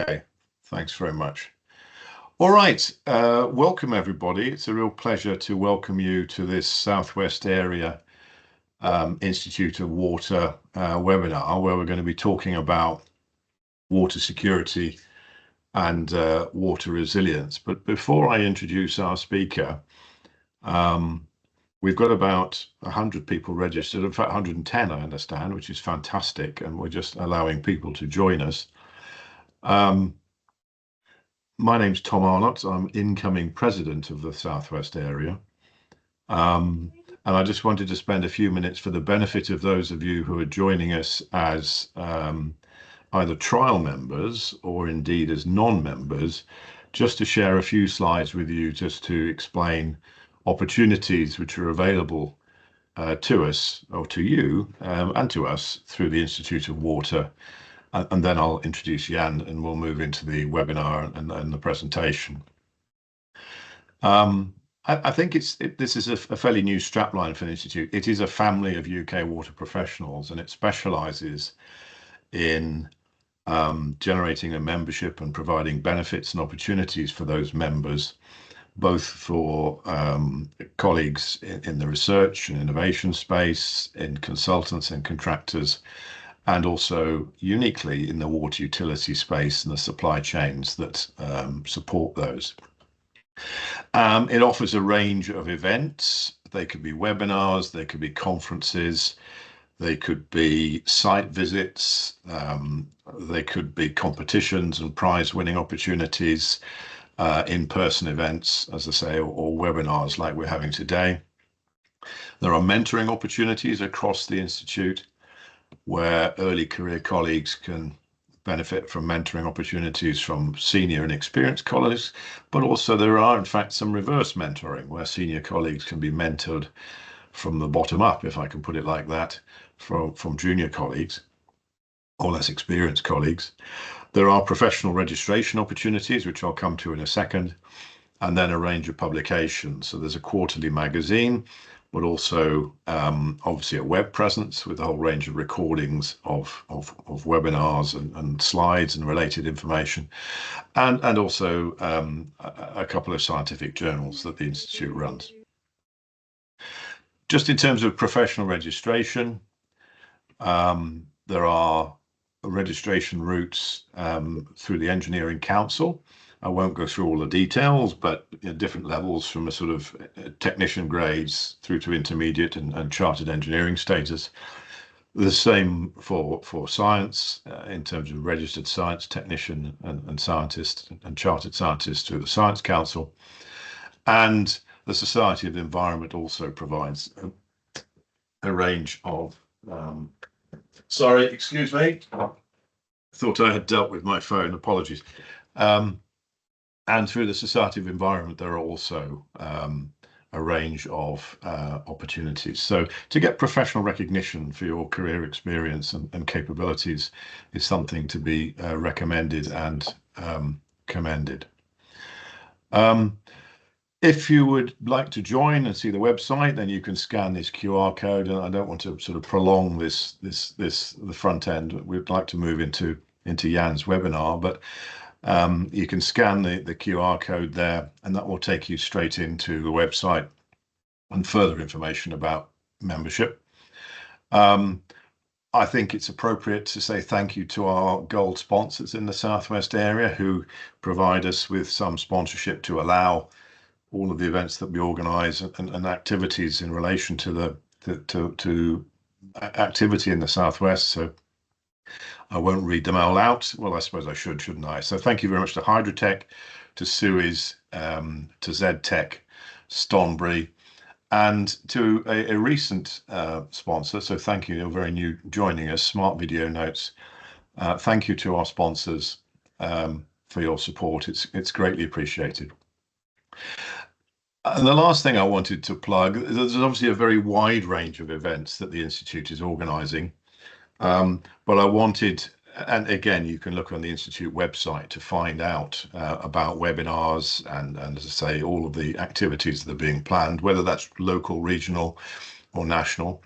Okay, thanks very much. All right, welcome everybody. It's a real pleasure to welcome you to this Southwest Area Institute of Water webinar, where we're going to be talking about water security and water resilience. But before I introduce our speaker, we've got about 100 people registered, in fact 110 I understand, which is fantastic, and we're just allowing people to join us. My name's Tom Arnott. I'm incoming president of the Southwest area. And I just wanted to spend a few minutes for the benefit of those of you who are joining us as either trial members or indeed as non-members, just to share a few slides with you, just to explain opportunities which are available to us, or to you, and to us through the Institute of Water. And then I'll introduce Jan and we'll move into the webinar and the presentation. I think this is a fairly new strapline for the Institute. It is a family of UK water professionals, and it specialises in generating a membership and providing benefits and opportunities for those members, both for colleagues in the research and innovation space, in consultants and contractors, and also uniquely in the water utility space and the supply chains that support those. It offers a range of events. They could be webinars, they could be conferences, they could be site visits, they could be competitions and prize-winning opportunities, in-person events, as I say, or webinars like we're having today. There are mentoring opportunities across the Institute, where early career colleagues can benefit from mentoring opportunities from senior and experienced colleagues, but also there are in fact some reverse mentoring where senior colleagues can be mentored from the bottom up, if I can put it like that, from junior colleagues or less experienced colleagues. There are professional registration opportunities, which I'll come to in a second, and then a range of publications. So there's a quarterly magazine, but also obviously a web presence with a whole range of recordings of webinars and slides and related information, and also a couple of scientific journals that the Institute runs. Just in terms of professional registration, there are registration routes through the Engineering Council. I won't go through all the details, but different levels from a sort of technician grades through to intermediate and chartered engineering status. The same for science in terms of registered science technician and scientist and chartered scientist through the Science Council. And the Society of the Environment also provides a range of, sorry, excuse me, thought I had dealt with my phone, apologies. And through the Society of Environment, there are also a range of opportunities. So to get professional recognition for your career experience and capabilities is something to be recommended and commended. If you would like to join and see the website, then you can scan this QR code. And I don't want to sort of prolong the front end. We'd like to move into Jan's webinar, but you can scan the QR code there, and that will take you straight into the website and further information about membership. I think it's appropriate to say thank you to our gold sponsors in the Southwest area who provide us with some sponsorship to allow all of the events that we organise and activities in relation to to activity in the Southwest. So I won't read them all out. Well, I suppose I should, shouldn't I? So thank you very much to Hydrotech, to Suez, to ZTech, Stonbury, and to a recent sponsor. So thank you, you're very new joining us, Smart Video Notes. Thank you to our sponsors for your support. It's greatly appreciated. And the last thing I wanted to plug, there's obviously a very wide range of events that the Institute is organising. But I wanted, and again, you can look on the Institute website to find out about webinars and, as I say, all of the activities that are being planned, whether that's local, regional or national.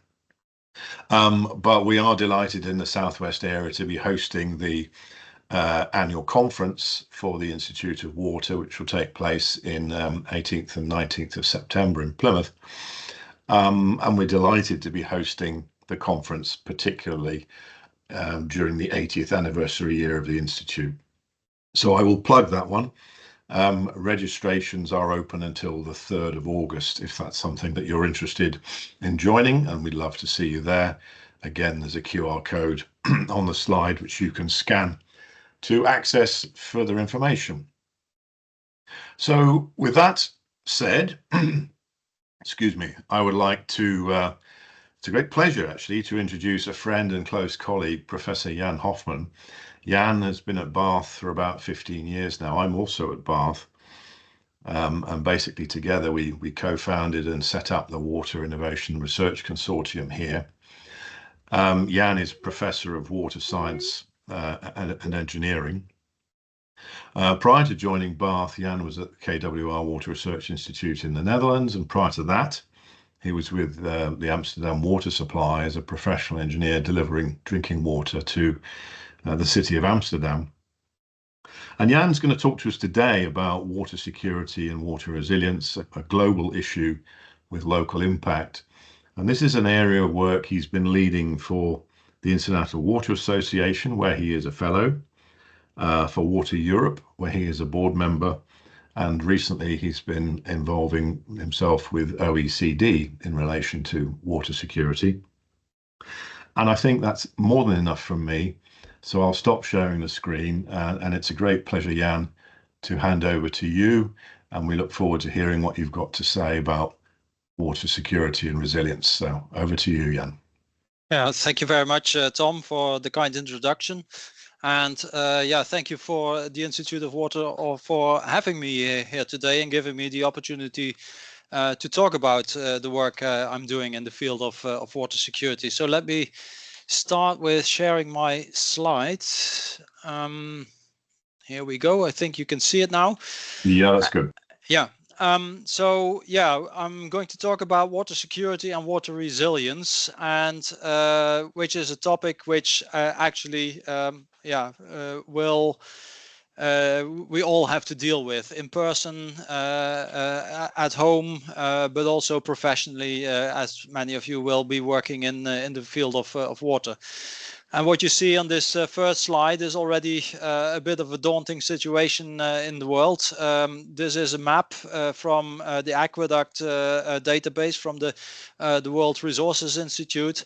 But we are delighted in the Southwest area to be hosting the annual conference for the Institute of Water, which will take place in 18th and 19th of September in Plymouth. And we're delighted to be hosting the conference, particularly during the 80th anniversary year of the Institute. So I will plug that one. Registrations are open until the 3rd of August, if that's something that you're interested in joining, and we'd love to see you there. Again, there's a QR code on the slide which you can scan to access further information. So with that said, excuse me, I would like to, it's a great pleasure actually to introduce a friend and close colleague, Professor Jan Hofman. Jan has been at Bath for about 15 years now. I'm also at Bath. And basically together we co-founded and set up the Water Innovation Research Consortium here. Jan is Professor of Water Science and Engineering. Prior to joining Bath, Jan was at the KWR Water Research Institute in the Netherlands, and prior to that, he was with the Amsterdam Water Supply as a professional engineer delivering drinking water to the city of Amsterdam. And Jan's going to talk to us today about water security and water resilience, a global issue with local impact. And this is an area of work he's been leading for the International Water Association, where he is a fellow, for Water Europe, where he is a board member, and recently he's been involving himself with OECD in relation to water security. And I think that's more than enough from me. So I'll stop sharing the screen, and it's a great pleasure, Jan, to hand over to you. And we look forward to hearing what you've got to say about water security and resilience. So over to you, Jan. Yeah, thank you very much, Tom, for the kind introduction. And yeah, thank you for the Institute of Water for having me here today and giving me the opportunity to talk about the work I'm doing in the field of water security. So let me start with sharing my slides. Here we go. I think you can see it now. Yeah, that's good. Yeah. So yeah, I'm going to talk about water security and water resilience, and which is a topic which actually we all have to deal with in person, at home, but also professionally, as many of you will be working in the field of water. And what you see on this first slide is already a bit of a daunting situation in the world. This is a map from the Aqueduct database from the World Resources Institute,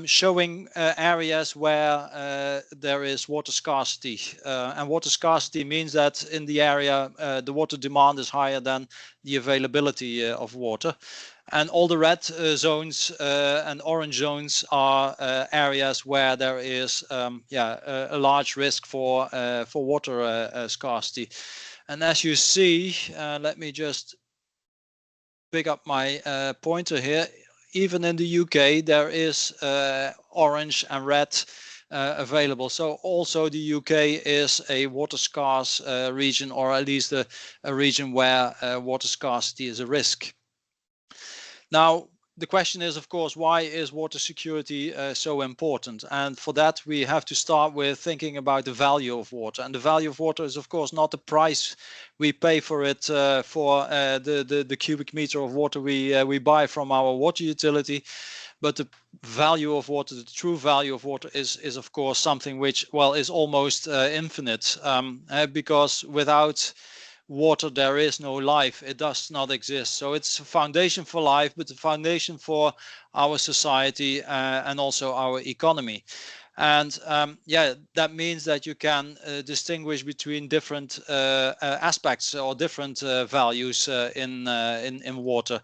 showing areas where there is water scarcity. And water scarcity means that in the area the water demand is higher than the availability of water. And all the red zones and orange zones are areas where there is a large risk for water scarcity. And as you see, let me just pick up my pointer here. Even in the UK, there is orange and red available. So also the UK is a water scarce region, or at least a region where water scarcity is a risk. Now, the question is, of course, why is water security so important? And for that, we have to start with thinking about the value of water. And the value of water is, of course, not the price we pay for it, for the cubic meter of water we buy from our water utility. But the value of water, the true value of water is of course, something which, well, is almost infinite, because without water there is no life. It does not exist. So it's a foundation for life, but the foundation for our society and also our economy. And yeah, that means that you can distinguish between different aspects or different values in water.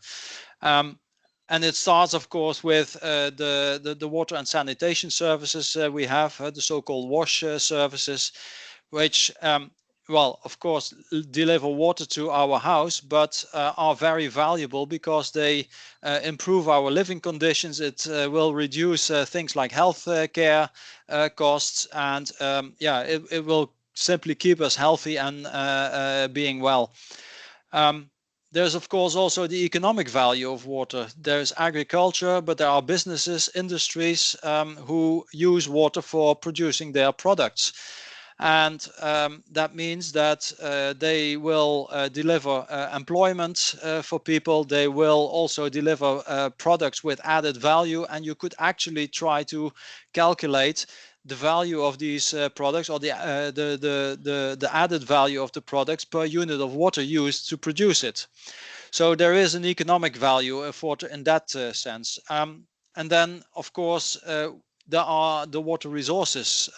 And it starts, of course, with the water and sanitation services we have, the so-called WASH services, which well, of course, deliver water to our house, but are very valuable because they improve our living conditions. It will reduce things like health care costs, and yeah, it will simply keep us healthy and being well. There's, of course, also the economic value of water. There's agriculture, but there are businesses, industries who use water for producing their products. And that means that they will deliver employment for people. They will also deliver products with added value, and you could actually try to calculate the value of these products, or the added value of the products per unit of water used to produce it. So there is an economic value of water in that sense. And then, of course, there are the water resources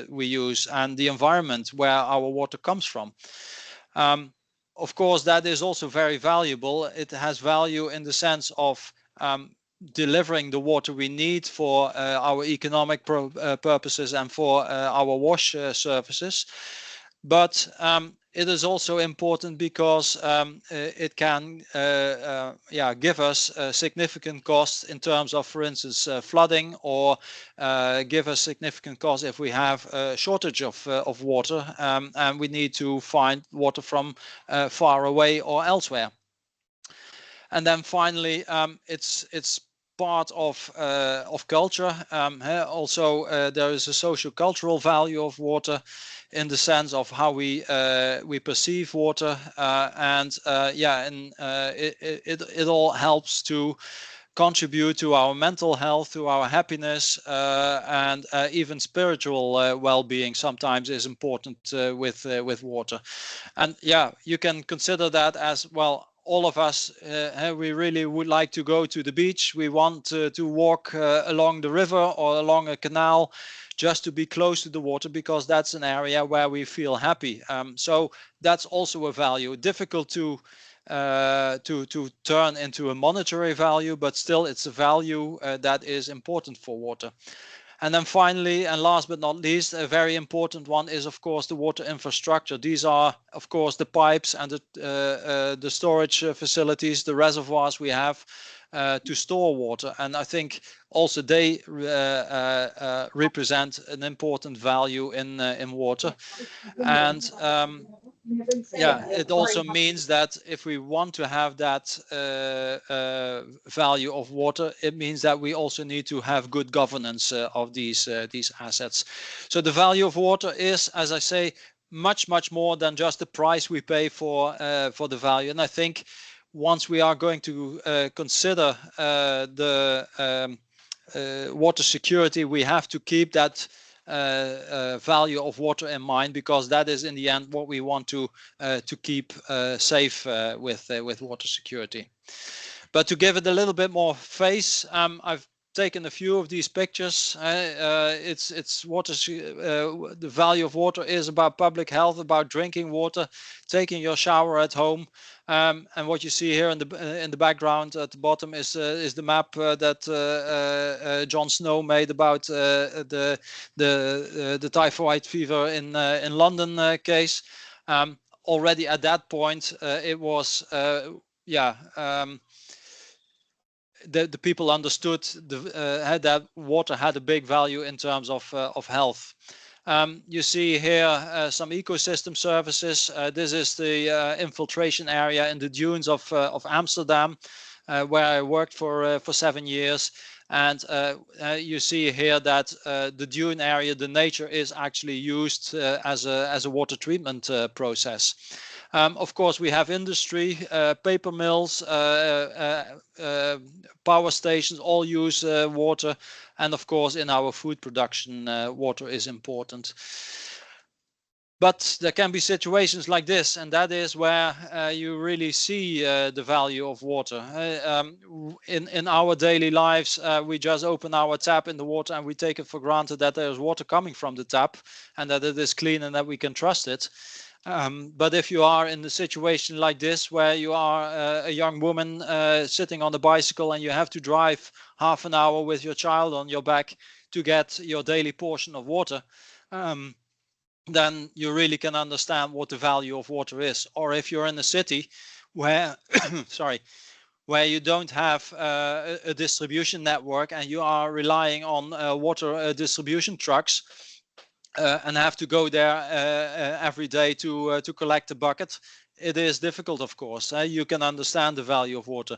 we use and the environment where our water comes from. Of course, that is also very valuable. It has value in the sense of delivering the water we need for our economic purposes and for our wash services. But it is also important because it can give us significant costs in terms of, for instance, flooding, or give us significant costs if we have a shortage of water and we need to find water from far away or elsewhere. And then finally, it's part of culture. Also, there is a socio-cultural value of water in the sense of how we perceive water, it all helps to contribute to our mental health, to our happiness, and even spiritual well-being sometimes is important with water. And you can consider that as well. All of us, we really would like to go to the beach. We want to walk along the river or along a canal, just to be close to the water, because that's an area where we feel happy. So that's also a value. Difficult to turn into a monetary value, but still it's a value that is important for water. And then finally, and last but not least, a very important one is, of course, the water infrastructure. These are, of course, the pipes and the storage facilities, the reservoirs we have to store water. And I think also they represent an important value in water. And it also means that if we want to have that value of water, it means that we also need to have good governance of these assets. So the value of water is, as I say, much more than just the price we pay for the value. And I think once we are going to consider the water security, we have to keep that value of water in mind, because that is in the end what we want to keep safe with water security. But to give it a little bit more face, I've taken a few of these pictures. It's water. The value of water is about public health, about drinking water, taking your shower at home. And what you see here in the background at the bottom is the map that Jon Snow made about the typhoid fever in London case. Already at that point, it was the people understood that water had a big value in terms of health. You see here some ecosystem services. This is the infiltration area in the dunes of Amsterdam, where I worked for 7 years. And you see here that the dune area, the nature, is actually used as a water treatment process. Of course, we have industry, paper mills, power stations, all use water. And of course, in our food production, water is important. But there can be situations like this, and that is where you really see the value of water. In our daily lives, we just open our tap in the water and we take it for granted that there's water coming from the tap and that it is clean and that we can trust it. But if you are in a situation like this, where you are a young woman sitting on a bicycle and you have to drive half an hour with your child on your back to get your daily portion of water, then you really can understand what the value of water is. Or if you're in a city where, where you don't have a distribution network and you are relying on water distribution trucks, and have to go there every day to collect a bucket, it is difficult, of course. You can understand the value of water.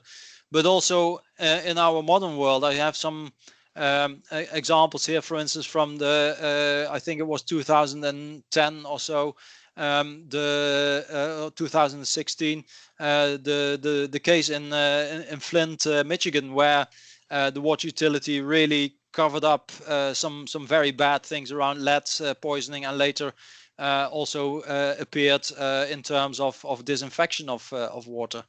But also in our modern world, I have some examples here, for instance, from the I think it was 2010 or so, 2016, the case in Flint, Michigan, where the water utility really covered up some very bad things around lead poisoning, and later also appeared in terms of disinfection of water.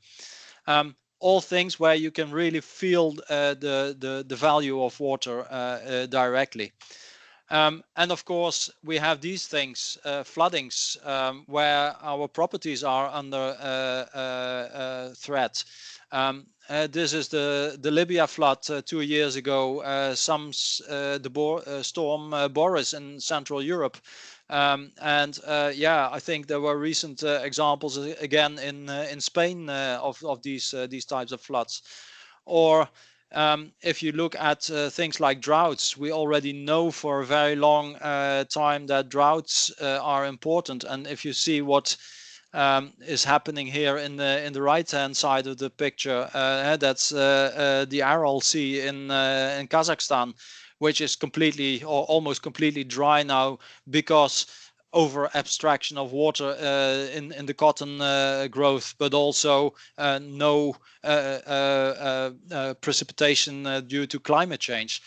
All things where you can really feel the value of water directly. And of course, we have these things, floodings, where our properties are under threat. This is the Libya flood 2 years ago, the storm Boris in Central Europe. Yeah, I think there were recent examples again in Spain of these types of floods. Or if you look at things like droughts, we already know for a very long time that droughts are important. And if you see what is happening here in the right-hand side of the picture, that's the Aral Sea in Kazakhstan, which is completely or almost completely dry now because over abstraction of water in the cotton growth, but also no precipitation due to climate change.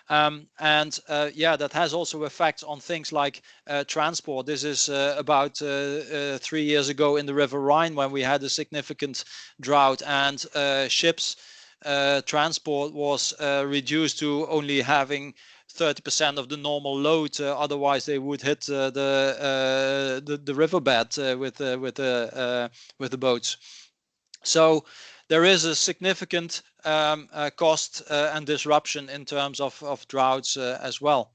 Yeah, that has also effects on things like transport. This is about 3 years ago in the River Rhine, when we had a significant drought, and ships transport was reduced to only having 30% of the normal load. Otherwise, they would hit the riverbed with the boats. So there is a significant cost and disruption in terms of droughts as well.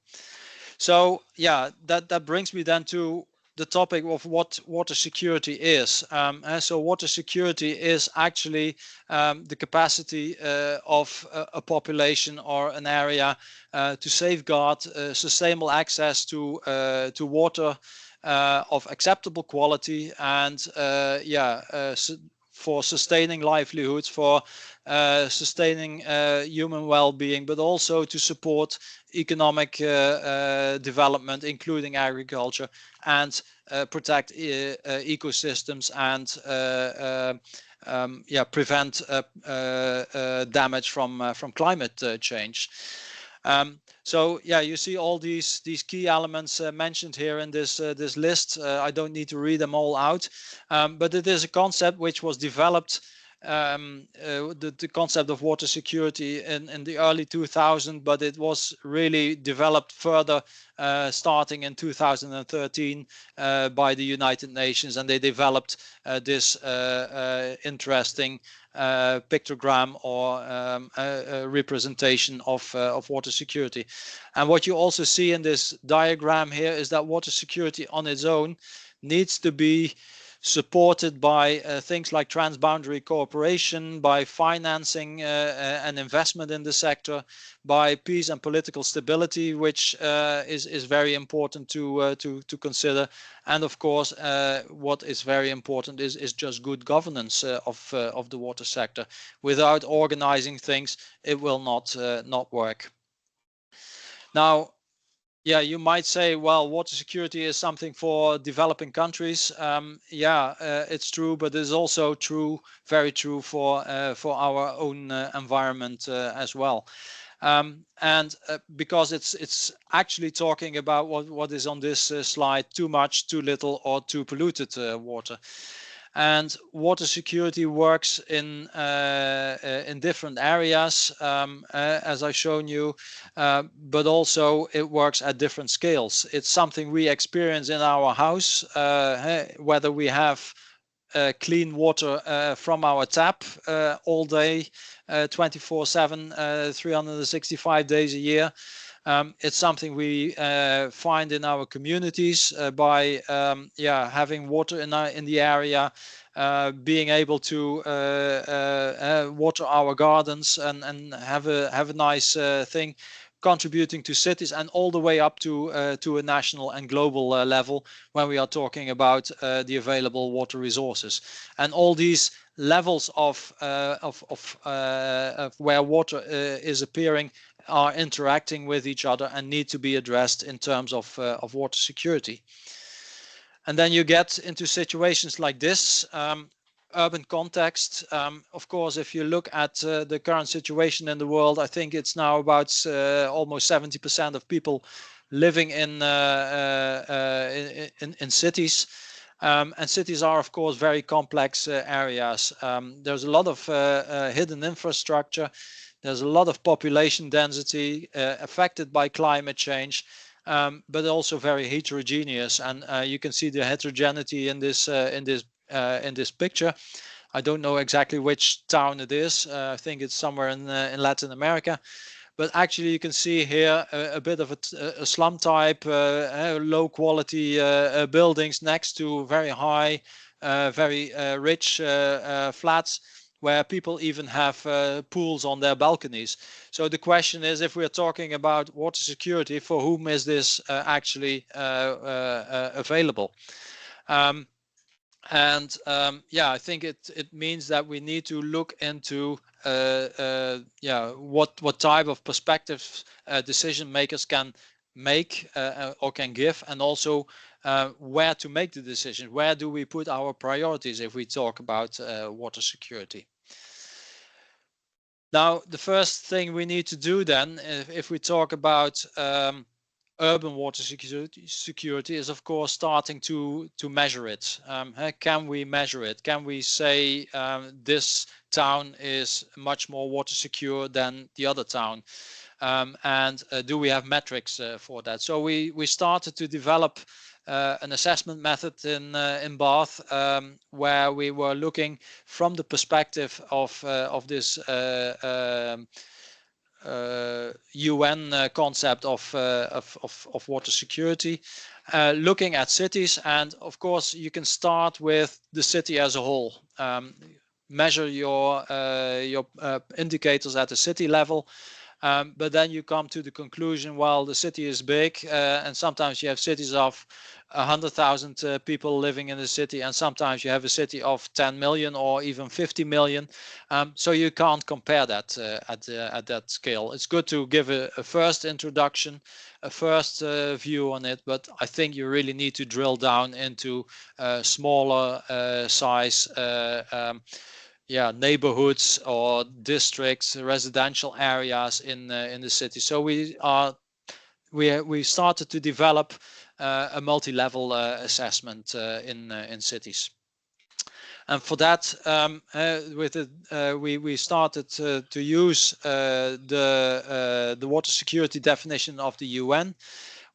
So yeah, that brings me then to the topic of what water security is. So water security is actually the capacity of a population or an area to safeguard sustainable access to water of acceptable quality, and for sustaining livelihoods, for sustaining human well-being, but also to support economic development, including agriculture, and protect ecosystems and prevent damage from climate change. So yeah, you see all these key elements mentioned here in this list. I don't need to read them all out, but it is a concept which was developed, the concept of water security in the early 2000s, but it was really developed further starting in 2013 by the United Nations, and they developed this interesting pictogram or representation of water security. And what you also see in this diagram here is that water security on its own needs to be supported by things like transboundary cooperation, by financing and investment in the sector, by peace and political stability, which is very important to consider. And of course, what is very important is just good governance of the water sector. Without organizing things, it will not work. Now, yeah, you might say, well, water security is something for developing countries. It's true, but it's also true, very true for our own environment as well. Because it's actually talking about what is on this slide: too much, too little, or too polluted water. And water security works in different areas, as I've shown you, but also it works at different scales. It's something we experience in our house, whether we have clean water from our tap all day, 24/7, 365 days a year. It's something we find in our communities by having water in the area, being able to water our gardens and have a nice thing, contributing to cities, and all the way up to a national and global level when we are talking about the available water resources. And all these levels of where water is appearing are interacting with each other and need to be addressed in terms of water security. And then you get into situations like this, urban context. Of course, if you look at the current situation in the world, I think it's now about almost 70% of people living in cities. And cities are, of course, very complex areas. There's a lot of hidden infrastructure. There's a lot of population density affected by climate change, but also very heterogeneous. And you can see the heterogeneity in this picture. I don't know exactly which town it is. I think it's somewhere in Latin America. But actually, you can see here a bit of a slum type, low quality buildings next to very high, very rich flats, where people even have pools on their balconies. So the question is, if we're talking about water security, for whom is this actually available? Yeah, I think it means that we need to look into what type of perspectives decision makers can make or can give, and also where to make the decision. Where do we put our priorities if we talk about water security? Now, the first thing we need to do then, if we talk about urban water security, is of course starting to measure it. Can we measure it? Can we say this town is much more water secure than the other town? And do we have metrics for that? So we started to develop an assessment method in Bath, where we were looking from the perspective of this UN concept of water security, looking at cities. And of course, you can start with the city as a whole. Measure your indicators at the city level. But then you come to the conclusion, well, the city is big, and sometimes you have cities of 100,000 people living in the city, and sometimes you have a city of 10 million or even 50 million. So you can't compare that at that scale. It's good to give a first introduction, a first view on it, but I think you really need to drill down into smaller size neighborhoods or districts, residential areas in the city. So we started to develop a multi-level assessment in cities. And for that, we started to use the water security definition of the UN,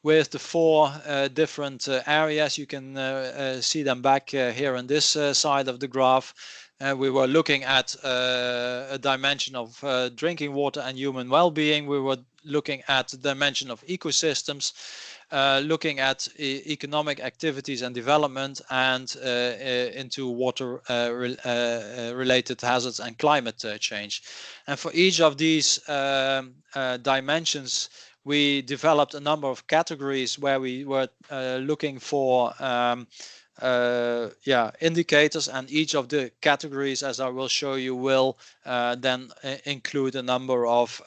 with the 4 different areas. You can see them back here on this side of the graph. We were looking at a dimension of drinking water and human well-being. We were looking at the dimension of ecosystems, looking at economic activities and development, and into water related hazards and climate change. And for each of these dimensions, we developed a number of categories where we were looking for indicators, and each of the categories, as I will show you, will then include a number of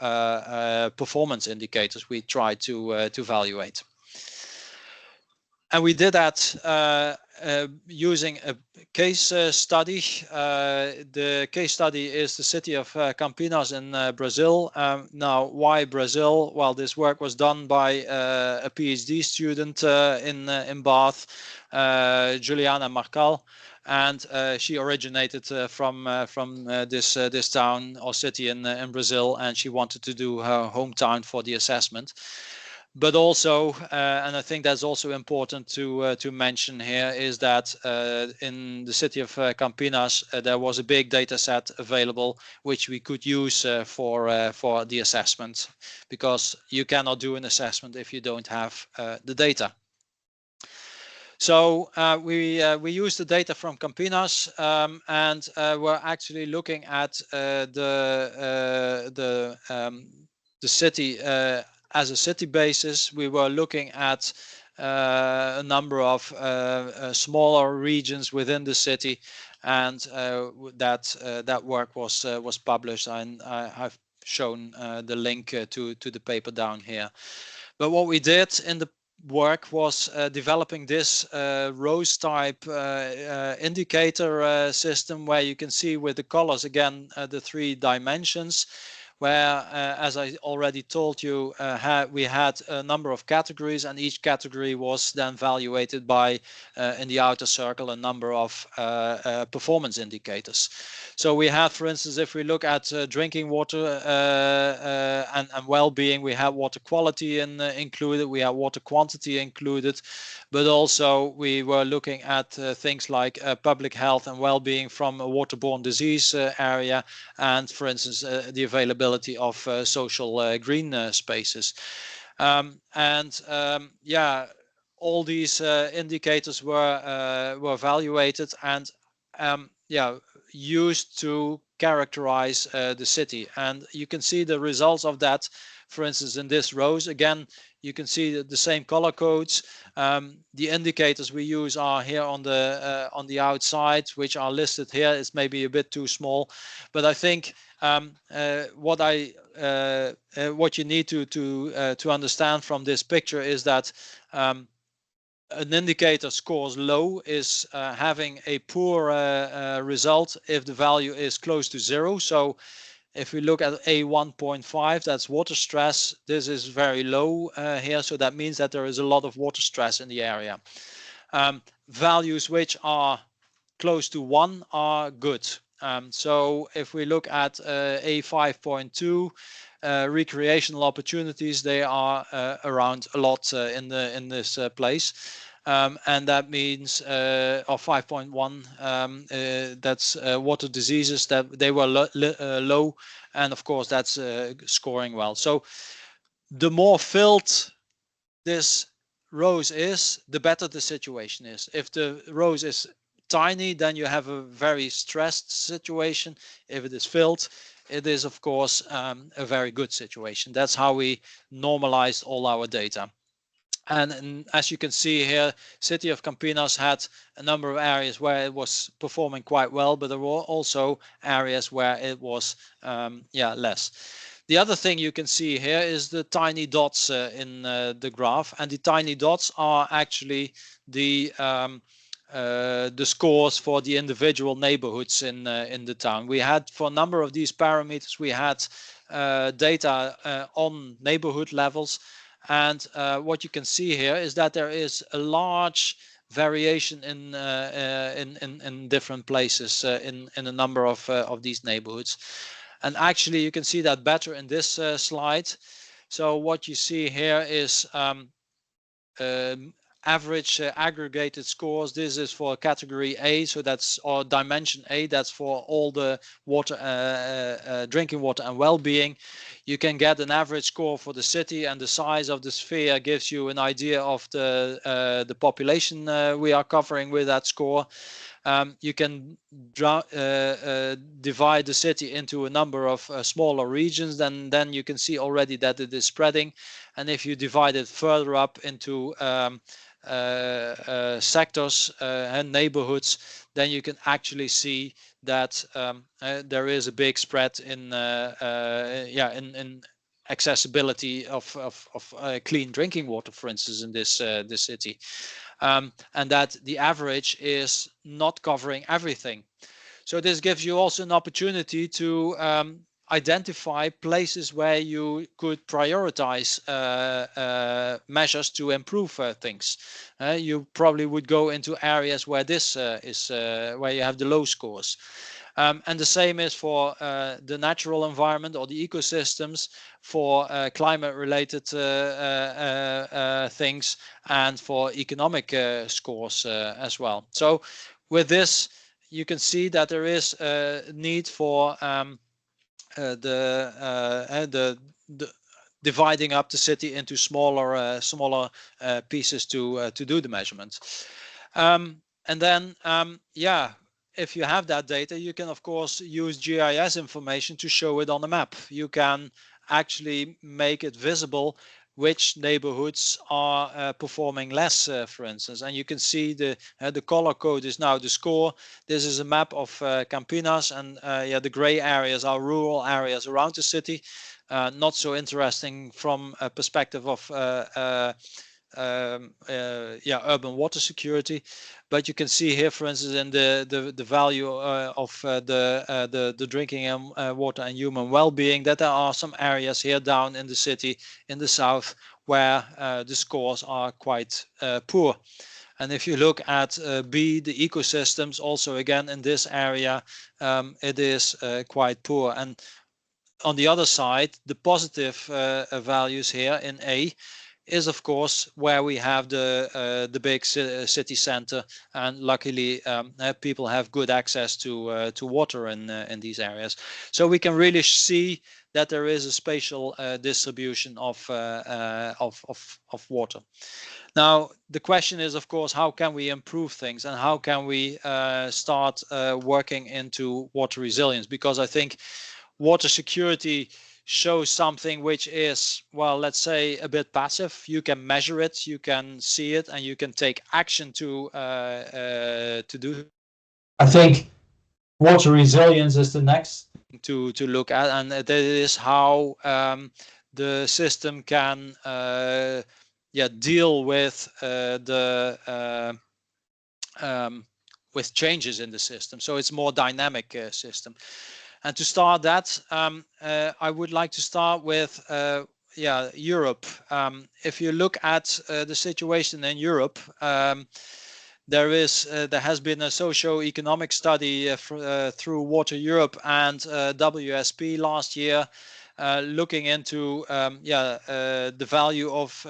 performance indicators we try to evaluate. And we did that using a case study. The case study is the city of Campinas in Brazil. Now, why Brazil? Well, this work was done by a PhD student in Bath, Juliana Marcal, and she originated from this town or city in Brazil, and she wanted to do her hometown for the assessment. But also, and I think that's also important to mention here, is that in the city of Campinas, there was a big data set available which we could use for the assessment, because you cannot do an assessment if you don't have the data. So we used the data from Campinas, and we're actually looking at the city as a city basis. We were looking at a number of smaller regions within the city, and that work was published. And I've shown the link to the paper down here. But what we did in the work was developing this rose type indicator system, where you can see with the colors again the 3 dimensions, where as I already told you, we had a number of categories, and each category was then evaluated by in the outer circle a number of performance indicators. So we have, for instance, if we look at drinking water and well-being, we have water quality included, we have water quantity included, but also we were looking at things like public health and well-being from a waterborne disease area, and for instance the availability of social green spaces. Yeah, all these indicators were evaluated and yeah, used to characterize the city. And you can see the results of that, for instance, in this rows. Again, you can see the same color codes. The indicators we use are here on the outside, which are listed here. It's maybe a bit too small, but I think what you need to understand from this picture is that an indicator scores low is having a poor result if the value is close to 0. So if we look at a 1.5, that's water stress. This is very low here, so that means that there is a lot of water stress in the area. Values which are close to 1 are good. So if we look at a 5.2, recreational opportunities, they are around a lot in this place. And that means or 5.1, that's water diseases, that they were low, and of course that's scoring well. So the more filled this rose is, the better the situation is. If the rose is tiny, then you have a very stressed situation. If it is filled, it is of course a very good situation. That's how we normalized all our data. And as you can see here, City of Campinas had a number of areas where it was performing quite well, but there were also areas where it was less. The other thing you can see here is the tiny dots in the graph, and the tiny dots are actually the scores for the individual neighborhoods in the town. We had, for a number of these parameters, we had data on neighborhood levels, and what you can see here is that there is a large variation in different places in a number of these neighborhoods. And actually, you can see that better in this slide. So what you see here is average aggregated scores. This is for category A, so that's, or dimension A, that's for all the water, drinking water and well-being. You can get an average score for the city, and the size of the sphere gives you an idea of the population we are covering with that score. You can divide the city into a number of smaller regions, then you can see already that it is spreading. And if you divide it further up into sectors and neighborhoods, then you can actually see that there is a big spread in accessibility of clean drinking water, for instance, in this city. And that the average is not covering everything. So this gives you also an opportunity to identify places where you could prioritize measures to improve things. You probably would go into areas where this is where you have the low scores. And the same is for the natural environment or the ecosystems, for climate-related things, and for economic scores as well. So with this, you can see that there is a need for the dividing up the city into smaller pieces to do the measurements. And then if you have that data, you can of course use GIS information to show it on a map. You can actually make it visible which neighborhoods are performing less, for instance. And you can see the color code is now the score. This is a map of Campinas, and yeah, the gray areas are rural areas around the city. Not so interesting from a perspective of urban water security, but you can see here, for instance, in the value of the drinking water and human well-being, that there are some areas here down in the city in the south where the scores are quite poor. And if you look at B, the ecosystems, also again in this area, it is quite poor. And on the other side, the positive values here in A is of course where we have the big city center, and luckily people have good access to water in these areas. So we can really see that there is a spatial distribution of water. Now the question is, of course, how can we improve things, and how can we start working into water resilience? Because I think water security shows something which is, well, let's say a bit passive. You can measure it, you can see it, and you can take action to do. I think water resilience is the next to look at, and that is how the system can deal with with changes in the system. So it's more dynamic system. And to start that, I would like to start with Europe. If you look at the situation in Europe, there has been a socio-economic study through Water Europe and WSP last year, looking into the value of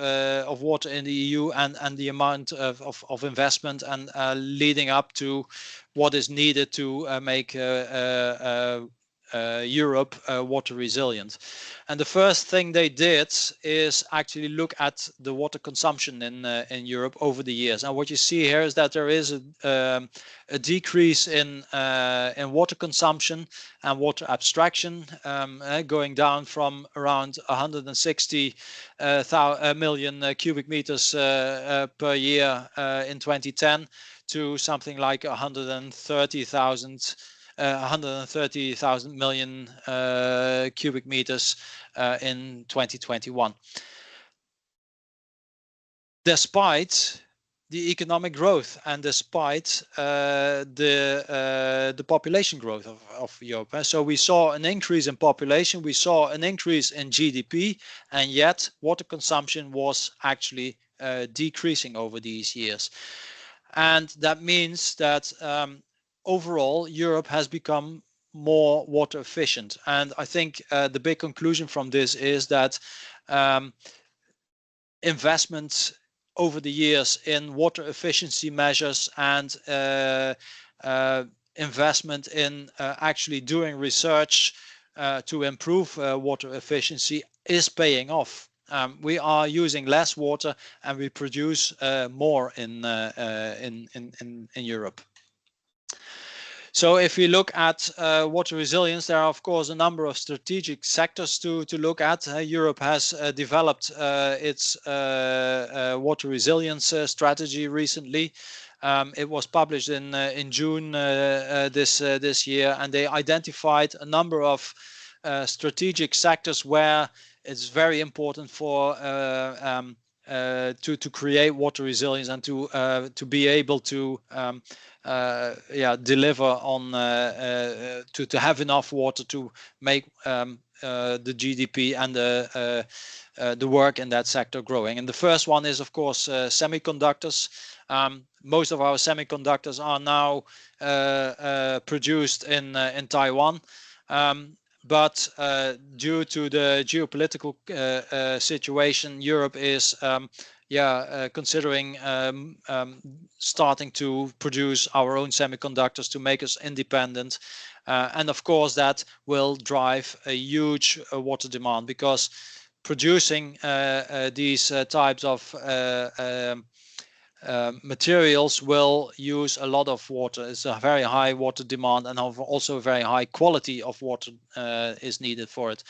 water in the EU and the amount of investment, and leading up to what is needed to make Europe water resilient. And the first thing they did is actually look at the water consumption in Europe over the years. And what you see here is that there is a decrease in water consumption and water abstraction, going down from around 160 million cubic meters per year in 2010 to something like 130,000 million cubic meters in 2021. Despite the economic growth and despite the population growth of Europe. So we saw an increase in population, we saw an increase in GDP, and yet water consumption was actually decreasing over these years. And that means that overall, Europe has become more water efficient. And I think the big conclusion from this is that investments over the years in water efficiency measures and investment in actually doing research to improve water efficiency is paying off. We are using less water and we produce more in Europe. So if we look at water resilience, there are of course a number of strategic sectors to look at. Europe has developed its water resilience strategy recently. It was published in June this year, and they identified a number of strategic sectors where it's very important for to create water resilience and to be able to deliver on to have enough water to make the GDP and the work in that sector growing. And the first one is of course semiconductors. Most of our semiconductors are now produced in Taiwan. But due to the geopolitical situation, Europe is considering starting to produce our own semiconductors to make us independent. And of course, that will drive a huge water demand, because producing these types of materials will use a lot of water. It's a very high water demand, and also a very high quality of water is needed for it.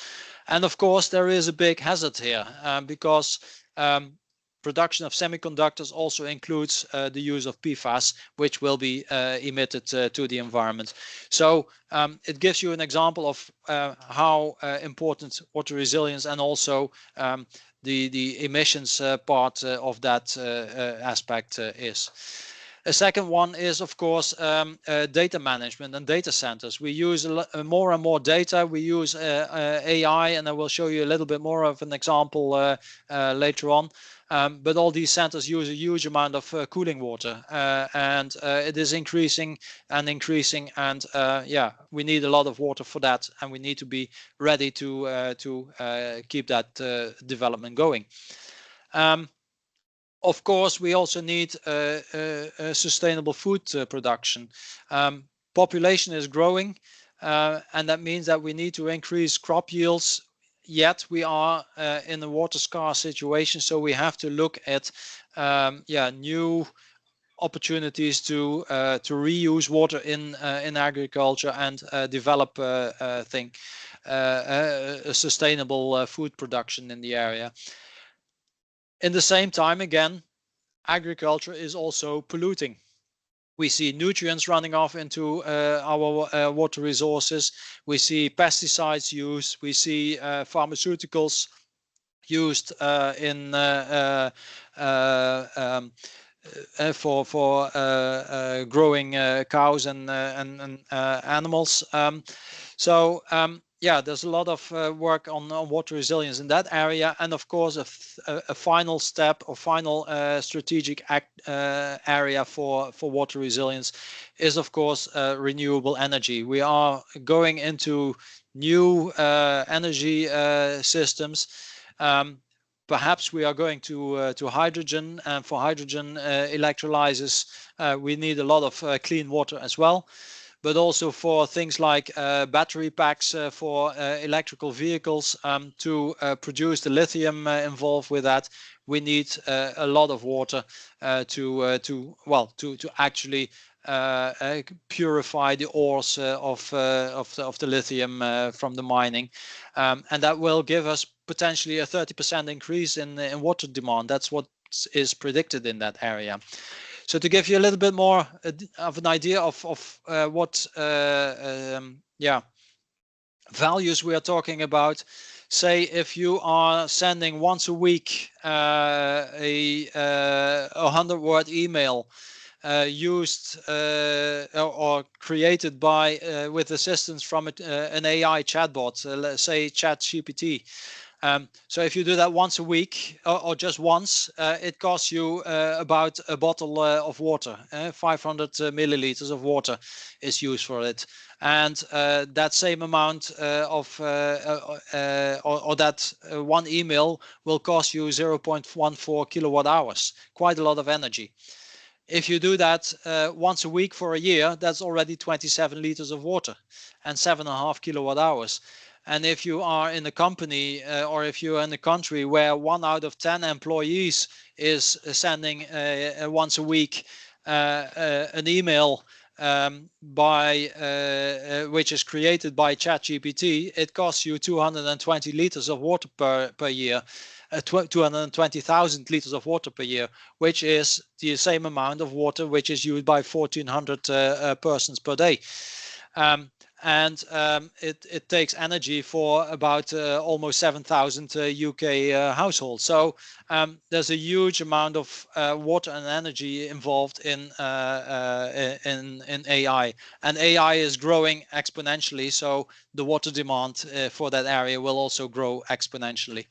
And of course, there is a big hazard here because production of semiconductors also includes the use of PFAS, which will be emitted to the environment. So it gives you an example of how important water resilience and also the emissions part of that aspect is. A second one is, of course, data management and data centers. We use more and more data. We use AI, and I will show you a little bit more of an example later on. But all these centers use a huge amount of cooling water, and it is increasing and increasing. And yeah, we need a lot of water for that, and we need to be ready to keep that development going. Of course, we also need sustainable food production. Population is growing, and that means that we need to increase crop yields. Yet we are in a water scarce situation, so we have to look at new opportunities to reuse water in agriculture and develop a sustainable food production in the area. In the same time, again, agriculture is also polluting. We see nutrients running off into our water resources. We see pesticides used. We see pharmaceuticals used for growing cows and animals. Yeah, there's a lot of work on water resilience in that area, and of course a final step or final strategic area for water resilience is of course renewable energy. We are going into new energy systems. Perhaps we are going to hydrogen, and for hydrogen electrolyzers we need a lot of clean water as well. But also for things like battery packs for electrical vehicles to produce the lithium involved with that, we need a lot of water to actually purify the ores of the lithium from the mining, and that will give us potentially a 30% increase in water demand. That's what is predicted in that area. So to give you a little bit more of an idea of what values we are talking about, say if you are sending once a week a 100-word email used or created by with assistance from an AI chatbot, let's say ChatGPT. So if you do that once a week or just once, it costs you about a bottle of water. 500 milliliters of water is used for it, and that same amount or that one email will cost you 0.14 kilowatt hours. Quite a lot of energy. If you do that once a week for a year, that's already 27 liters of water and 7.5 kilowatt hours. And if you are in a company or if you are in a country where 1 out of 10 employees is sending once a week an email which is created by ChatGPT, it costs you 220 liters of water per year, 220,000 liters of water per year, which is the same amount of water which is used by 1,400 persons per day. And it takes energy for about almost 7,000 UK households. So there's a huge amount of water and energy involved in AI, and AI is growing exponentially. So the water demand for that area will also grow exponentially.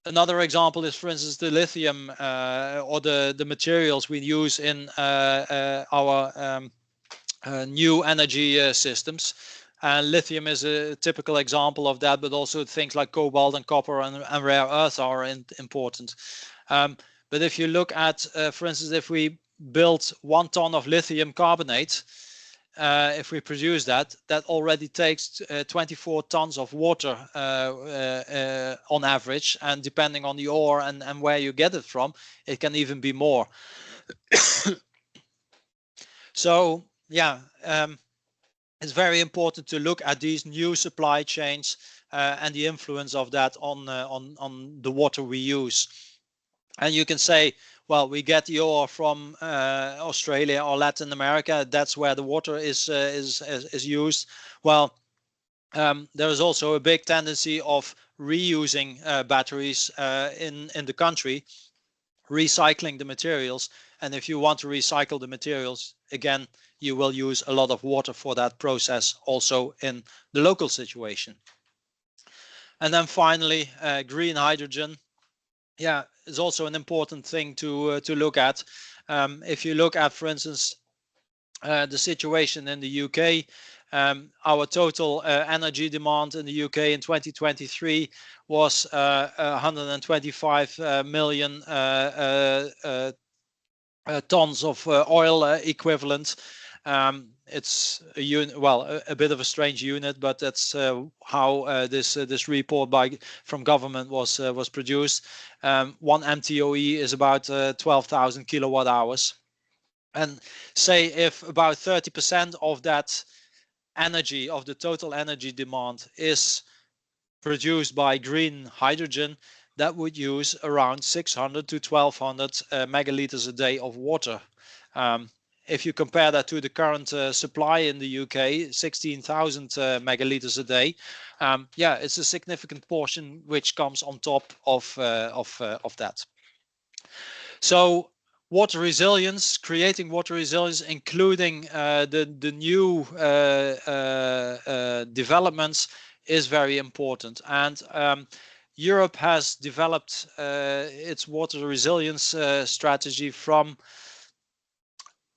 Another example is, for instance, the lithium or the materials we use in our new energy systems. Lithium is a typical example of that, but also things like cobalt and copper and rare earth are important. But if you look at, for instance, if we built 1 ton of lithium carbonate, if we produce that, that already takes 24 tons of water on average, and depending on the ore and where you get it from, it can even be more. So yeah, it's very important to look at these new supply chains and the influence of that on the water we use. And you can say, well, we get the ore from Australia or Latin America. That's where the water is used. Well, there is also a big tendency of reusing batteries in the country, recycling the materials. And if you want to recycle the materials, again, you will use a lot of water for that process also in the local situation. And then finally, green hydrogen. Yeah, is also an important thing to look at. If you look at, for instance, the situation in the UK, our total energy demand in the UK in 2023 was 125 million tons of oil equivalent. It's a unit, well, a bit of a strange unit, but that's how this report from government was produced. 1 MTOE is about 12,000 kilowatt hours. And say if about 30% of that energy, of the total energy demand, is produced by green hydrogen, that would use around 600 to 1200 megaliters a day of water. If you compare that to the current supply in the UK, 16,000 megaliters a day, yeah, it's a significant portion which comes on top of that. So water resilience, creating water resilience, including the new developments, is very important. And Europe has developed its water resilience strategy from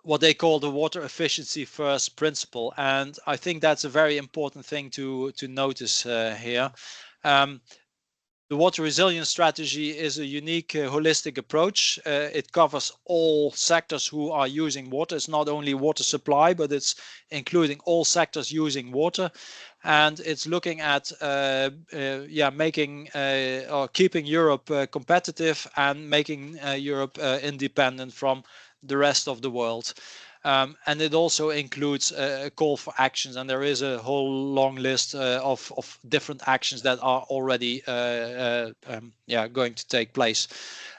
what they call the water efficiency first principle. And I think that's a very important thing to notice here. The water resilience strategy is a unique holistic approach. It covers all sectors who are using water. It's not only water supply, but it's including all sectors using water. And it's looking at making or keeping Europe competitive and making Europe independent from the rest of the world. And it also includes a call for actions, and there is a whole long list of different actions that are already going to take place.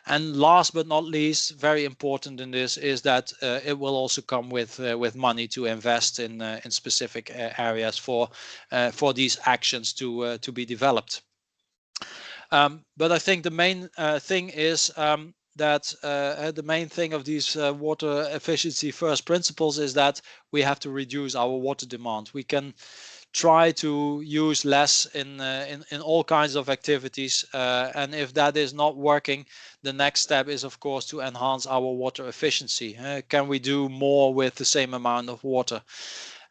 And last but not least, very important in this is that it will also come with money to invest in specific areas for these actions to be developed. But I think the main thing is that the main thing of these water efficiency first principles is that we have to reduce our water demand. We can try to use less in all kinds of activities, and if that is not working, the next step is of course to enhance our water efficiency. Can we do more with the same amount of water?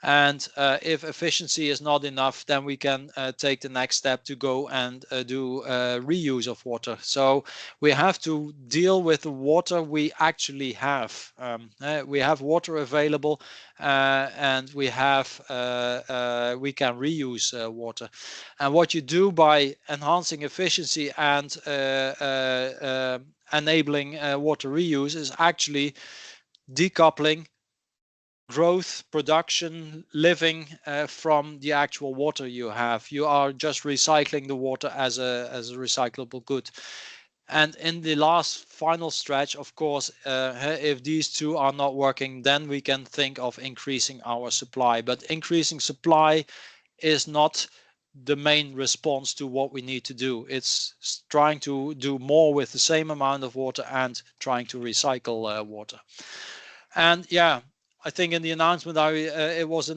And if efficiency is not enough, then we can take the next step to go and do reuse of water. So we have to deal with the water we actually have. We have water available, and we can reuse water. And what you do by enhancing efficiency and enabling water reuse is actually decoupling growth, production, living from the actual water you have. You are just recycling the water as a recyclable good. And in the last final stretch, of course, if these two are not working, then we can think of increasing our supply. But increasing supply is not the main response to what we need to do. It's trying to do more with the same amount of water and trying to recycle water. And yeah, I think in the announcement it was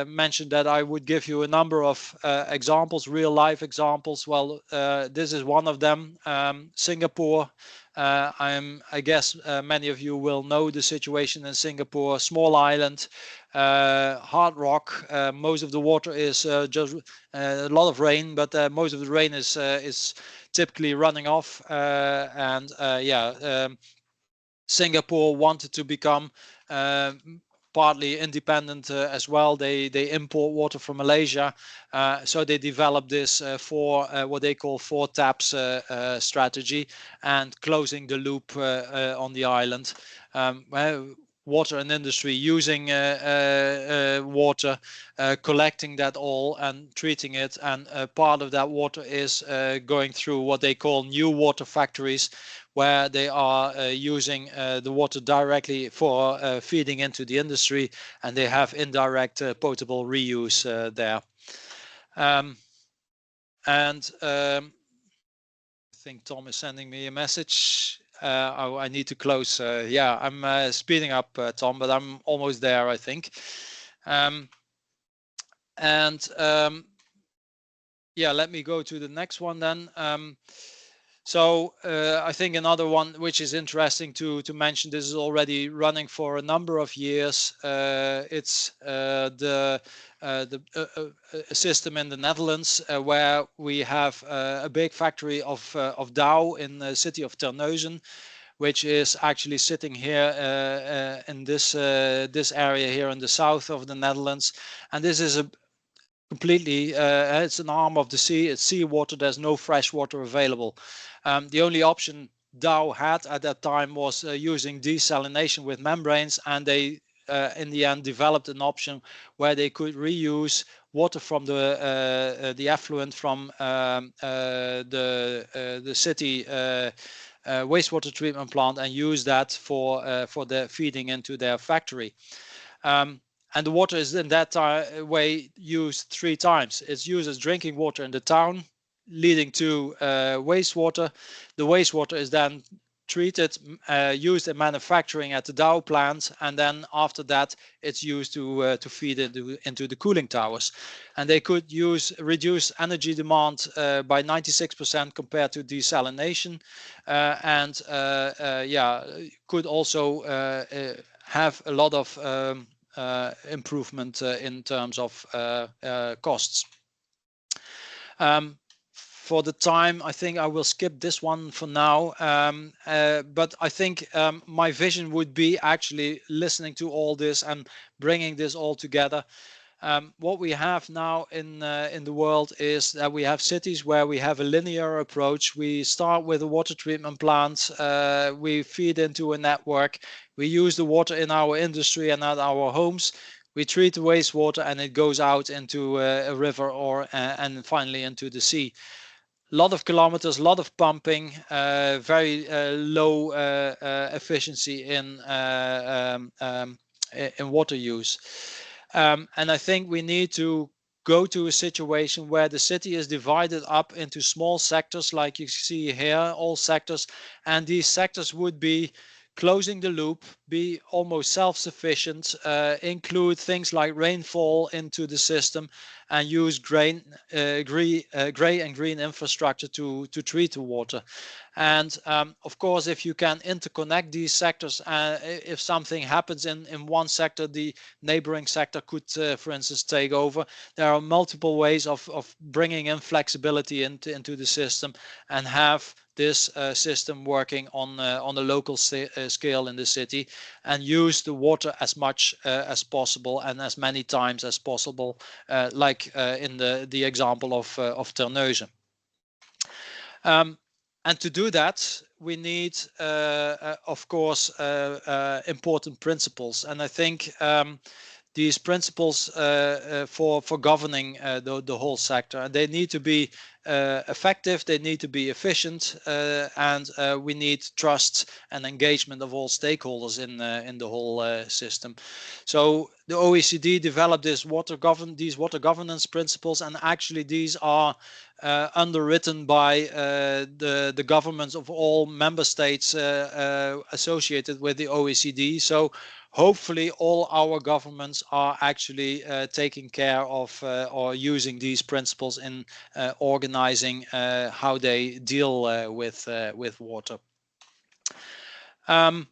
mentioned that I would give you a number of examples, real life examples. Well, this is one of them. Singapore. I guess many of you will know the situation in Singapore. Small island, hard rock. Most of the water is just a lot of rain, but most of the rain is typically running off. Singapore wanted to become partly independent as well. They import water from Malaysia, so they developed this for what they call 4 taps strategy and closing the loop on the island. Water and industry using water, collecting that all and treating it, and part of that water is going through what they call new water factories, where they are using the water directly for feeding into the industry, and they have indirect potable reuse there. I think Tom is sending me a message. I need to close. Yeah, I'm speeding up, Tom, but I'm almost there, I think. Yeah, let me go to the next one then. So I think another one which is interesting to mention, this is already running for a number of years. It's the system in the Netherlands where we have a big factory of Dow in the city of Terneuzen, which is actually sitting here in this area here in the south of the Netherlands. And this is a completely, it's an arm of the sea, it's seawater, there's no fresh water available. The only option Dow had at that time was using desalination with membranes, and they in the end developed an option where they could reuse water from the effluent from the city wastewater treatment plant and use that for the feeding into their factory. And the water is in that way used 3 times. It's used as drinking water in the town, leading to wastewater. The wastewater is then treated, used in manufacturing at the Dow plant, and then after that it's used to feed into the cooling towers. And they could reduce energy demand by 96% compared to desalination, and could also have a lot of improvement in terms of costs. For the time, I think I will skip this one for now, but I think my vision would be actually listening to all this and bringing this all together. What we have now in the world is that we have cities where we have a linear approach. We start with a water treatment plant, we feed into a network, we use the water in our industry and at our homes, we treat the wastewater, and it goes out into a river or and finally into the sea. A lot of kilometers, a lot of pumping, very low efficiency in water use. And I think we need to go to a situation where the city is divided up into small sectors, like you see here, all sectors, and these sectors would be closing the loop, be almost self-sufficient, include things like rainfall into the system, and use gray and green infrastructure to treat the water. And of course, if you can interconnect these sectors, if something happens in one sector, the neighboring sector could, for instance, take over. There are multiple ways of bringing in flexibility into the system and have this system working on a local scale in the city, and use the water as much as possible and as many times as possible, like in the example of Terneuzen. And to do that, we need, of course, important principles. And I think these principles for governing the whole sector, and they need to be effective, they need to be efficient, and we need trust and engagement of all stakeholders in the whole system. So the OECD developed these water governance principles, and actually these are underwritten by the governments of all member states associated with the OECD. So hopefully all our governments are actually taking care of or using these principles in organizing how they deal with water. Yeah,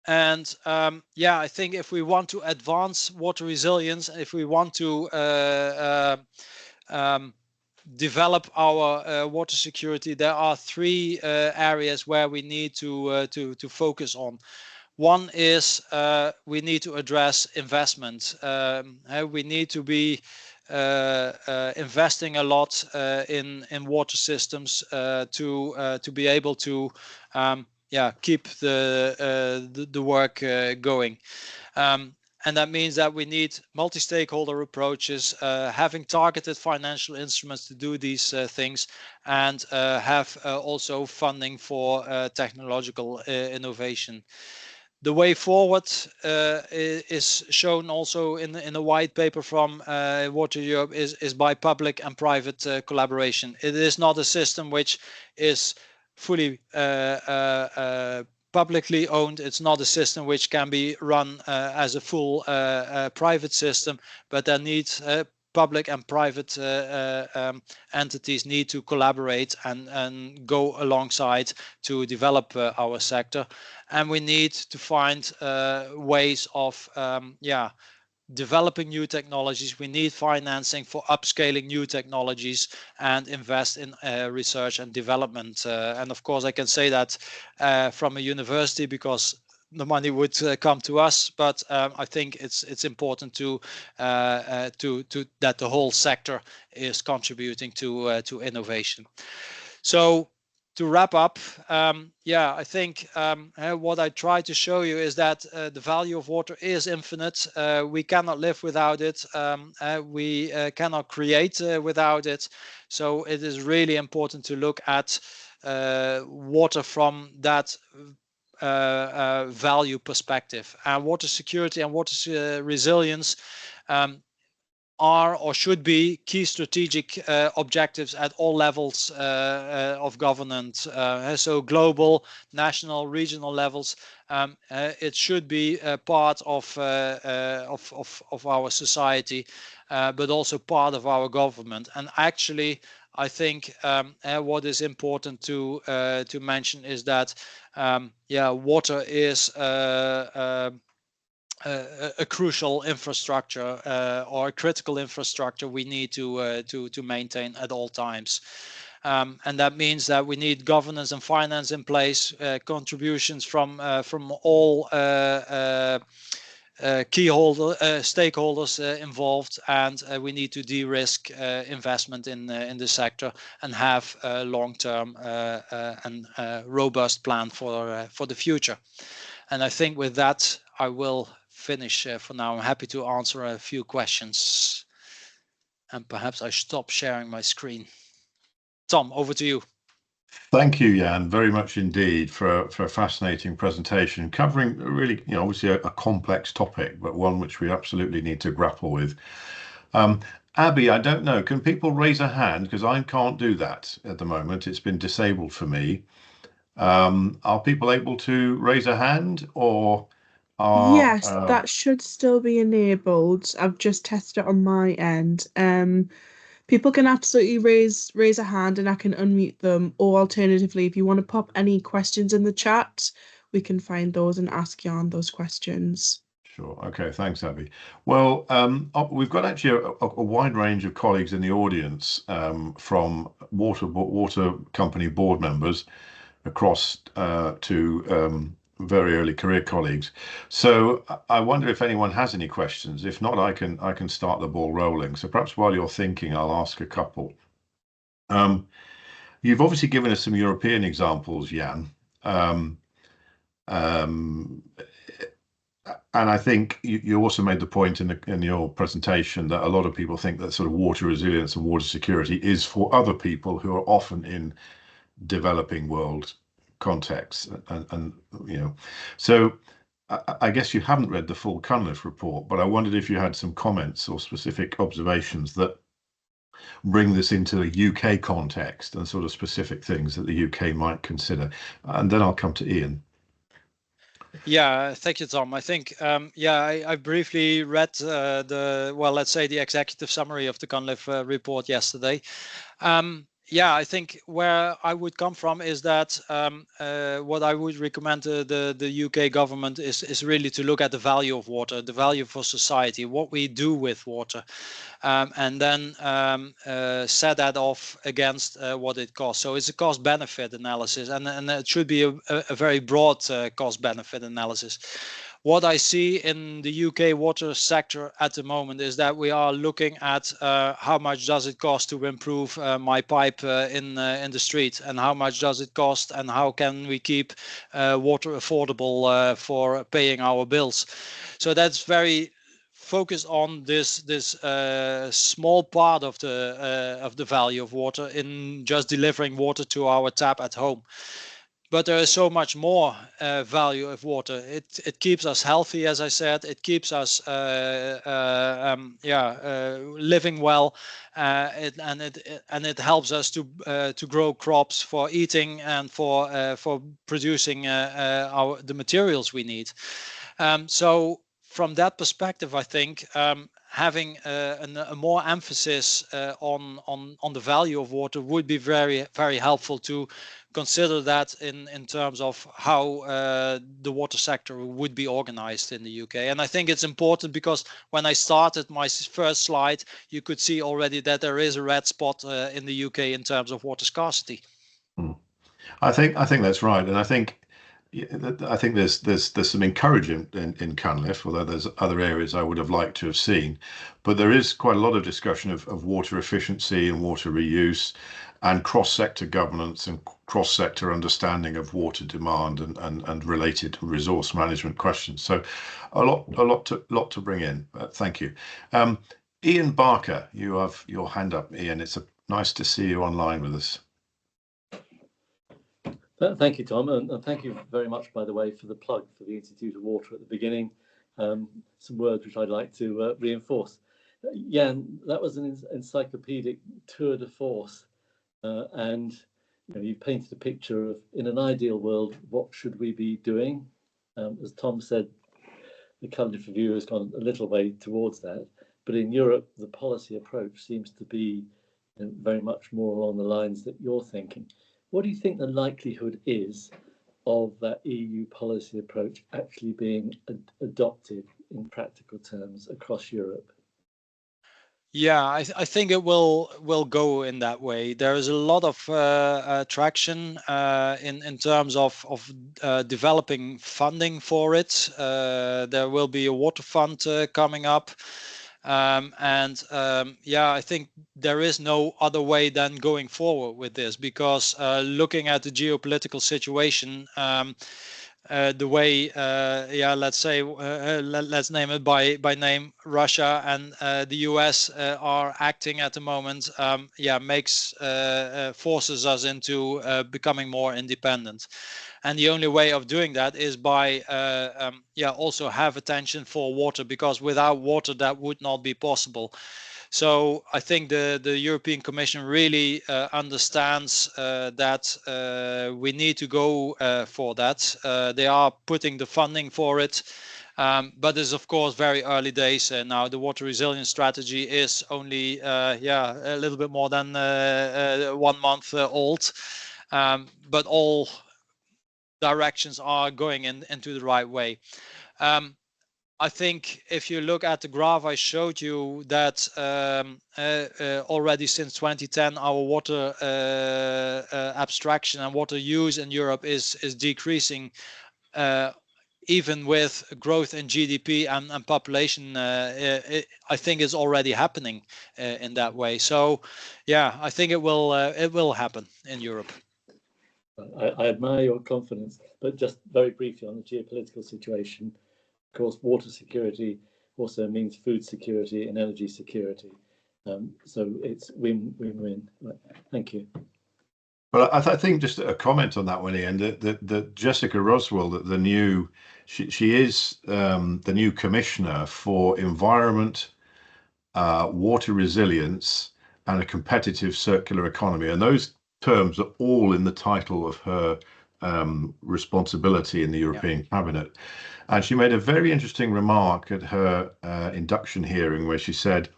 I think if we want to advance water resilience, if we want to develop our water security, there are 3 areas where we need to focus on. One is we need to address investment. We need to be investing a lot in water systems to be able to keep the work going. And that means that we need multi-stakeholder approaches, having targeted financial instruments to do these things, and have also funding for technological innovation. The way forward is shown also in a white paper from Water Europe is by public and private collaboration. It is not a system which is fully publicly owned. It's not a system which can be run as a full private system, but there needs public and private entities need to collaborate and go alongside to develop our sector. And we need to find ways of developing new technologies. We need financing for upscaling new technologies and invest in research and development. And of course, I can say that from a university because the money would come to us, but I think it's important to that the whole sector is contributing to innovation. So to wrap up, I think what I try to show you is that the value of water is infinite. We cannot live without it. We cannot create without it. So it is really important to look at water from that value perspective. And water security and water resilience are or should be key strategic objectives at all levels of governance. So global, national, regional levels. It should be a part of our society, but also part of our government. And actually, I think what is important to mention is that water is a crucial infrastructure or a critical infrastructure we need to maintain at all times. And that means that we need governance and finance in place, contributions from all key stakeholders involved, and we need to de-risk investment in the sector and have a long-term and robust plan for the future. And I think with that, I will finish for now. I'm happy to answer a few questions. And perhaps I stop sharing my screen. Tom, over to you. Thank you, Jan, very much indeed for a fascinating presentation, covering really, obviously a complex topic, but one which we absolutely need to grapple with. Abby, I don't know, can people raise a hand? Because I can't do that at the moment. It's been disabled for me. Are people able to raise a hand or... Yes, that should still be enabled. I've just tested it on my end. People can absolutely raise a hand and I can unmute them. Or alternatively, if you want to pop any questions in the chat, we can find those and ask Jan those questions. Sure. Okay. Thanks, Abby. Well, we've got actually a wide range of colleagues in the audience from water company board members across to very early career colleagues. So I wonder if anyone has any questions. If not, I can start the ball rolling. So perhaps while you're thinking, I'll ask a couple. You've obviously given us some European examples, Jan. And I think you also made the point in your presentation that a lot of people think that sort of water resilience and water security is for other people who are often in developing world contexts, and so I guess you haven't read the full Cunliffe report, but I wondered if you had some comments or specific observations that bring this into a UK context and sort of specific things that the UK might consider, and then I'll come to Ian. Yeah, thank you, Tom. I think, I briefly read let's say the executive summary of the Cunliffe report yesterday. Yeah, I think where I would come from is that what I would recommend the UK government is really to look at the value of water, the value for society, what we do with water, and then set that off against what it costs. So it's a cost-benefit analysis, and it should be a very broad cost-benefit analysis. What I see in the UK water sector at the moment is that we are looking at how much does it cost to improve my pipe in the street, and how much does it cost, and how can we keep water affordable for paying our bills. So that's very focused on this small part of the value of water in just delivering water to our tap at home. But there is so much more value of water. It keeps us healthy, as I said. It keeps us living well, and it helps us to grow crops for eating and for producing the materials we need. So from that perspective, I think having a more emphasis on the value of water would be very, very helpful to consider that in terms of how the water sector would be organized in the UK. And I think it's important because when I started my first slide, you could see already that there is a red spot in the UK in terms of water scarcity. I think that's right, and I think there's some encouragement in Cunliffe, although there's other areas I would have liked to have seen. But there is quite a lot of discussion of water efficiency and water reuse, and cross-sector governance and cross-sector understanding of water demand and related resource management questions. So a lot to bring in. Thank you. Ian Barker, you have your hand up, Ian. It's nice to see you online with us. Thank you, Tom, and thank you very much, by the way, for the plug for the Institute of Water at the beginning. Some words which I'd like to reinforce. Jan, that was an encyclopedic tour de force, and you painted a picture of, in an ideal world, what should we be doing? As Tom said, the Cunliffe Review has gone a little way towards that, but in Europe, the policy approach seems to be very much more along the lines that you're thinking. What do you think the likelihood is of that EU policy approach actually being adopted in practical terms across Europe? Yeah, I think it will go in that way. There is a lot of traction in terms of developing funding for it. There will be a water fund coming up. I think there is no other way than going forward with this, because looking at the geopolitical situation, the way, let's name it by name, Russia and the US are acting at the moment, forces us into becoming more independent. And the only way of doing that is by also have attention for water, because without water that would not be possible. So I think the European Commission really understands that we need to go for that. They are putting the funding for it. But it's of course very early days now. The water resilience strategy is only a little bit more than 1 month old. But all directions are going into the right way. I think if you look at the graph I showed you, that already since 2010 our water abstraction and water use in Europe is decreasing, even with growth in GDP and population. I think it's already happening in that way. So yeah, I think it will happen in Europe. I admire your confidence, but just very briefly on the geopolitical situation. Of course, water security also means food security and energy security. So it's win-win-win. Thank you. Well, I think just a comment on that one, Ian, that Jessica Roswell, she is the new commissioner for environment, water resilience, and a competitive circular economy. And those terms are all in the title of her responsibility in the European Cabinet. And she made a very interesting remark at her induction hearing, where she said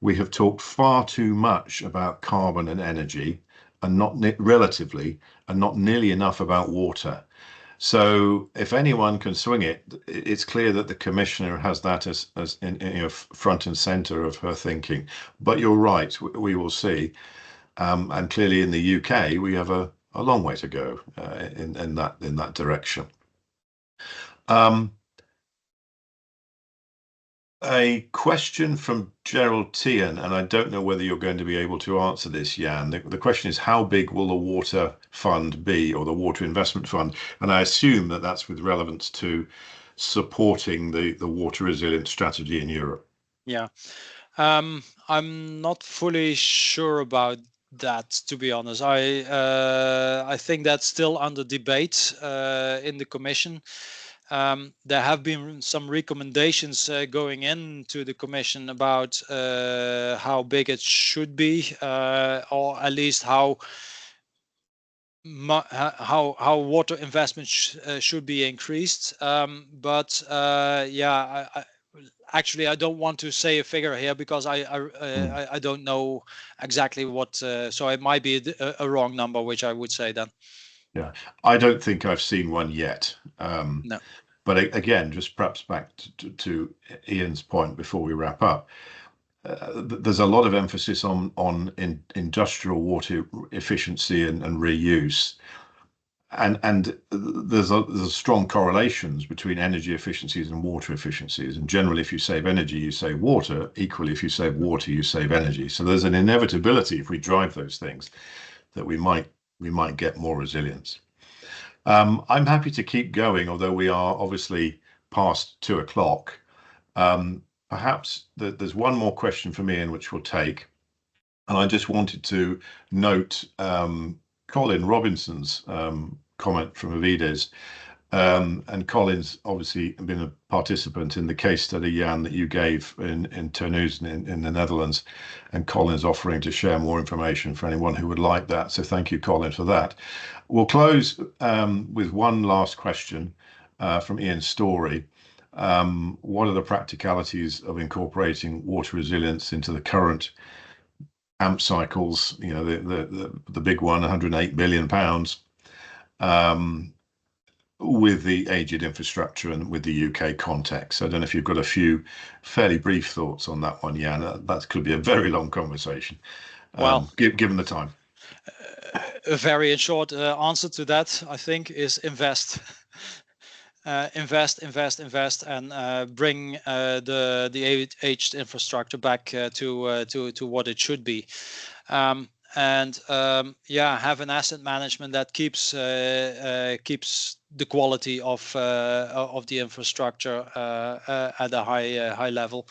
we have talked far too much about carbon and energy, and not relatively, and not nearly enough about water. So if anyone can swing it, it's clear that the commissioner has that as in front and center of her thinking. But you're right, we will see. And clearly in the UK, we have a long way to go in that direction. A question from Gerald Tian, and I don't know whether you're going to be able to answer this, Jan. The question is, how big will the water fund be, or the water investment fund? And I assume that that's with relevance to supporting the water resilience strategy in Europe. Yeah, I'm not fully sure about that, to be honest. I think that's still under debate in the Commission. There have been some recommendations going into the Commission about how big it should be, or at least how water investment should be increased. But yeah, actually, I don't want to say a figure here because I don't know exactly what. So it might be a wrong number, which I would say then. Yeah, I don't think I've seen one yet. No. But again, just perhaps back to Ian's point before we wrap up, there's a lot of emphasis on industrial water efficiency and reuse, and there's strong correlations between energy efficiencies and water efficiencies. And generally, if you save energy, you save water. Equally, if you save water, you save energy. So there's an inevitability, if we drive those things, that we might get more resilience. I'm happy to keep going, although we are obviously past 2 o'clock. Perhaps there's one more question from Ian, which we'll take. And I just wanted to note Colin Robinson's comment from Avides. And Colin's obviously been a participant in the case study, Jan, that you gave in Terneuzen in the Netherlands. And Colin's offering to share more information for anyone who would like that. So thank you, Colin, for that. We'll close with one last question from Ian Story. What are the practicalities of incorporating water resilience into the current AMP cycles? You know, the big one, £108 billion, with the aged infrastructure and with the UK context. I don't know if you've got a few fairly brief thoughts on that one, Jan. That could be a very long conversation. Well, given the time. A very short answer to that, I think, is invest. Invest, and bring the aged infrastructure back to what it should be. Yeah, have an asset management that keeps the quality of the infrastructure at a high level.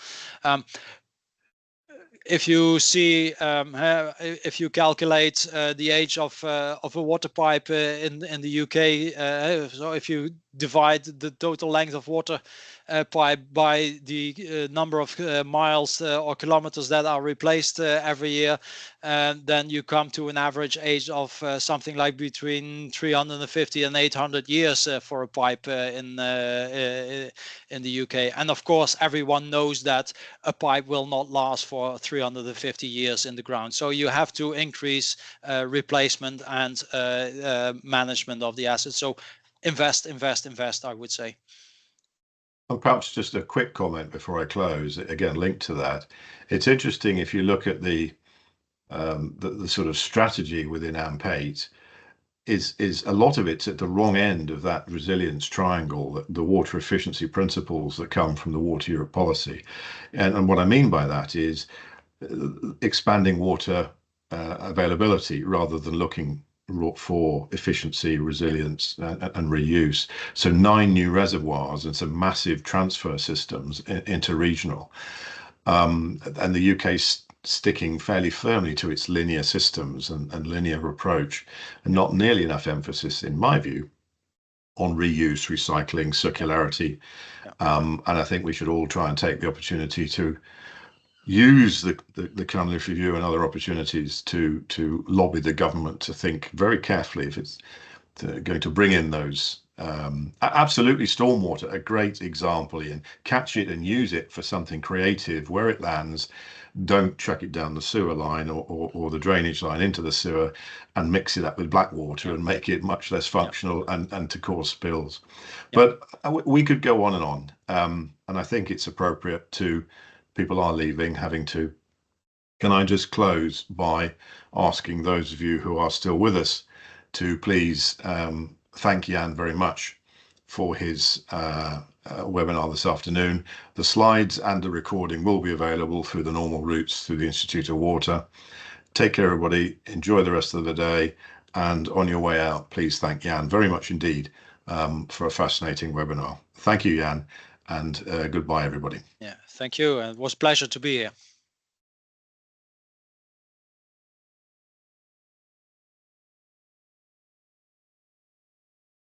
If you see, if you calculate the age of a water pipe in the UK, so if you divide the total length of water pipe by the number of miles or kilometers that are replaced every year, then you come to an average age of something like between 350 and 800 years for a pipe in the UK. And of course, everyone knows that a pipe will not last for 350 years in the ground. So you have to increase replacement and management of the assets. So invest, I would say. And perhaps just a quick comment before I close, again, linked to that. It's interesting if you look at the sort of strategy within AMP8, is a lot of it's at the wrong end of that resilience triangle, the water efficiency principles that come from the Water Europe policy. And what I mean by that is expanding water availability rather than looking for efficiency, resilience, and reuse. So 9 new reservoirs and some massive transfer systems interregional. And the UK's sticking fairly firmly to its linear systems and linear approach, and not nearly enough emphasis, in my view, on reuse, recycling, circularity. And I think we should all try and take the opportunity to use the Cunliffe Review and other opportunities to lobby the government to think very carefully if it's going to bring in those Absolutely, stormwater, a great example, Ian. Catch it and use it for something creative where it lands. Don't chuck it down the sewer line or the drainage line into the sewer and mix it up with black water and make it much less functional and to cause spills. But we could go on and on. And I think it's appropriate to, people are leaving, having to. Can I just close by asking those of you who are still with us to please thank Jan very much for his webinar this afternoon. The slides and the recording will be available through the normal routes through the Institute of Water. Take care, everybody. Enjoy the rest of the day. And on your way out, please thank Jan very much indeed for a fascinating webinar. Thank you, Jan, and goodbye, everybody. Yeah, thank you. It was a pleasure to be here.